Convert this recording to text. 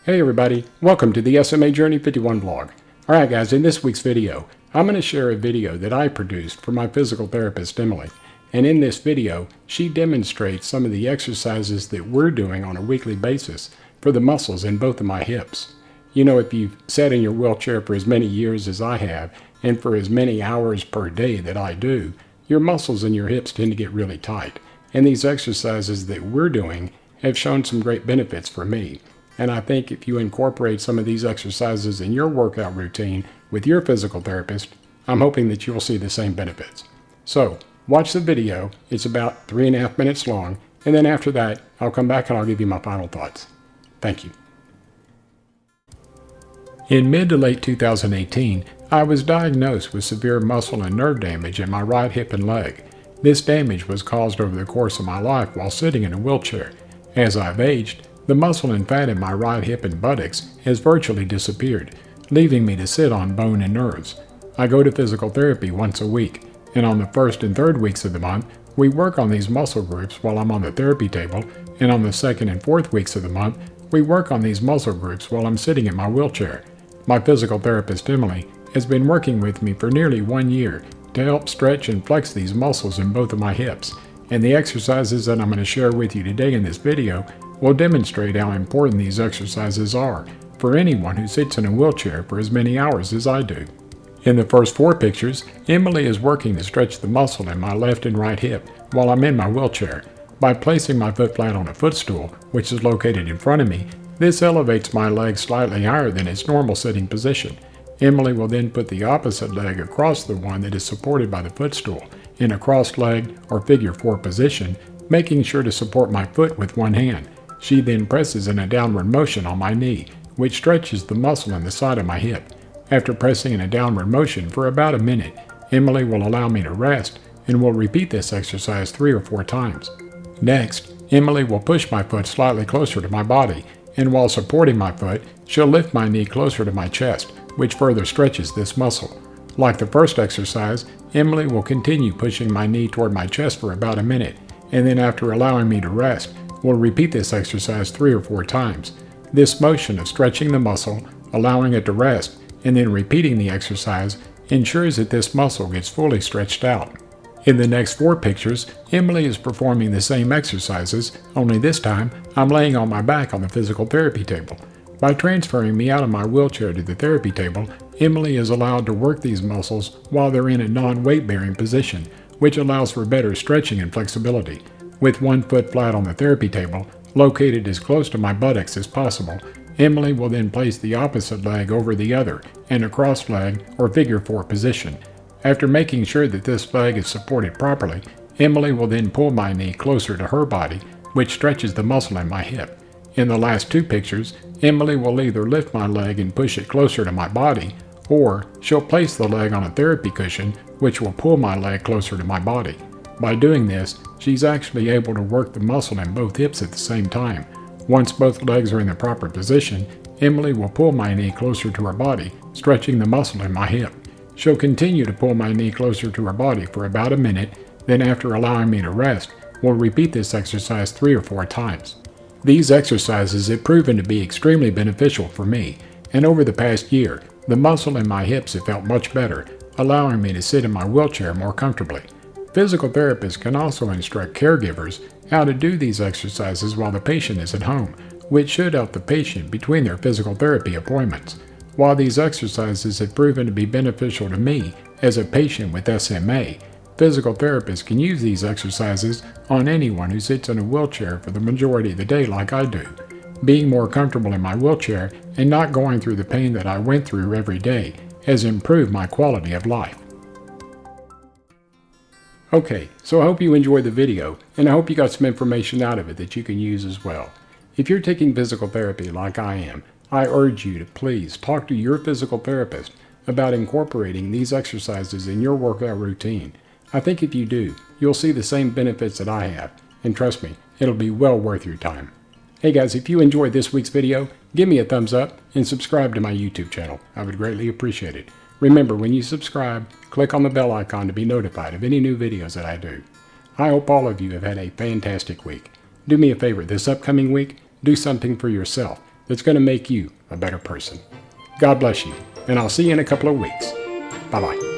Hey everybody, welcome to the SMA Journey 51 vlog. Alright guys, in this week's video, I'm going to share a video that I produced for my physical therapist Emily. And in this video, she demonstrates some of the exercises that we're doing on a weekly basis for the muscles in both of my hips. You know, if you've sat in your wheelchair for as many years as I have, and for as many hours per day that I do, your muscles in your hips tend to get really tight. And these exercises that we're doing have shown some great benefits for me. And I think if you incorporate some of these exercises in your workout routine with your physical therapist, I'm hoping that you'll see the same benefits. So, watch the video. It's about 3.5 minutes long, and then after that, I'll come back and I'll give you my final thoughts. Thank you. In mid to late 2018, I was diagnosed with severe muscle and nerve damage in my right hip and leg. This damage was caused over the course of my life while sitting in a wheelchair. As I've aged, the muscle and fat in my right hip and buttocks has virtually disappeared, leaving me to sit on bone and nerves. I go to physical therapy once a week, and on the first and third weeks of the month, we work on these muscle groups while I'm on the therapy table, and on the second and fourth weeks of the month, we work on these muscle groups while I'm sitting in my wheelchair. My physical therapist Emily has been working with me for nearly 1 year to help stretch and flex these muscles in both of my hips, and the exercises that I'm going to share with you today in this video will demonstrate how important these exercises are for anyone who sits in a wheelchair for as many hours as I do. In the first 4 pictures, Emily is working to stretch the muscle in my left and right hip while I'm in my wheelchair. By placing my foot flat on a footstool, which is located in front of me, this elevates my leg slightly higher than its normal sitting position. Emily will then put the opposite leg across the one that is supported by the footstool in a crossed leg or figure 4 position, making sure to support my foot with one hand. She then presses in a downward motion on my knee, which stretches the muscle in the side of my hip. After pressing in a downward motion for about a minute, Emily will allow me to rest and will repeat this exercise 3 or 4 times. Next, Emily will push my foot slightly closer to my body, and while supporting my foot, she'll lift my knee closer to my chest, which further stretches this muscle. Like the first exercise, Emily will continue pushing my knee toward my chest for about a minute, and then after allowing me to rest, we'll repeat this exercise 3 or 4 times. This motion of stretching the muscle, allowing it to rest, and then repeating the exercise ensures that this muscle gets fully stretched out. In the next 4 pictures, Emily is performing the same exercises, only this time I'm laying on my back on the physical therapy table. By transferring me out of my wheelchair to the therapy table, Emily is allowed to work these muscles while they're in a non-weight-bearing position, which allows for better stretching and flexibility. With one foot flat on the therapy table, located as close to my buttocks as possible, Emily will then place the opposite leg over the other in a crossed leg or figure 4 position. After making sure that this leg is supported properly, Emily will then pull my knee closer to her body, which stretches the muscle in my hip. In the last 2 pictures, Emily will either lift my leg and push it closer to my body, or she'll place the leg on a therapy cushion, which will pull my leg closer to my body. By doing this, she's actually able to work the muscle in both hips at the same time. Once both legs are in the proper position, Emily will pull my knee closer to her body, stretching the muscle in my hip. She'll continue to pull my knee closer to her body for about a minute, then after allowing me to rest, we'll repeat this exercise 3 or 4 times. These exercises have proven to be extremely beneficial for me, and over the past year, the muscle in my hips have felt much better, allowing me to sit in my wheelchair more comfortably. Physical therapists can also instruct caregivers how to do these exercises while the patient is at home, which should help the patient between their physical therapy appointments. While these exercises have proven to be beneficial to me as a patient with SMA, physical therapists can use these exercises on anyone who sits in a wheelchair for the majority of the day like I do. Being more comfortable in my wheelchair and not going through the pain that I went through every day has improved my quality of life. Okay, so I hope you enjoyed the video, and I hope you got some information out of it that you can use as well. If you're taking physical therapy like I am, I urge you to please talk to your physical therapist about incorporating these exercises in your workout routine. I think if you do, you'll see the same benefits that I have, and trust me, it'll be well worth your time. Hey guys, if you enjoyed this week's video, give me a thumbs up and subscribe to my YouTube channel. I would greatly appreciate it. Remember, when you subscribe, click on the bell icon to be notified of any new videos that I do. I hope all of you have had a fantastic week. Do me a favor this upcoming week, do something for yourself. that's going to make you a better person. God bless you, and I'll see you in a couple of weeks. Bye-bye.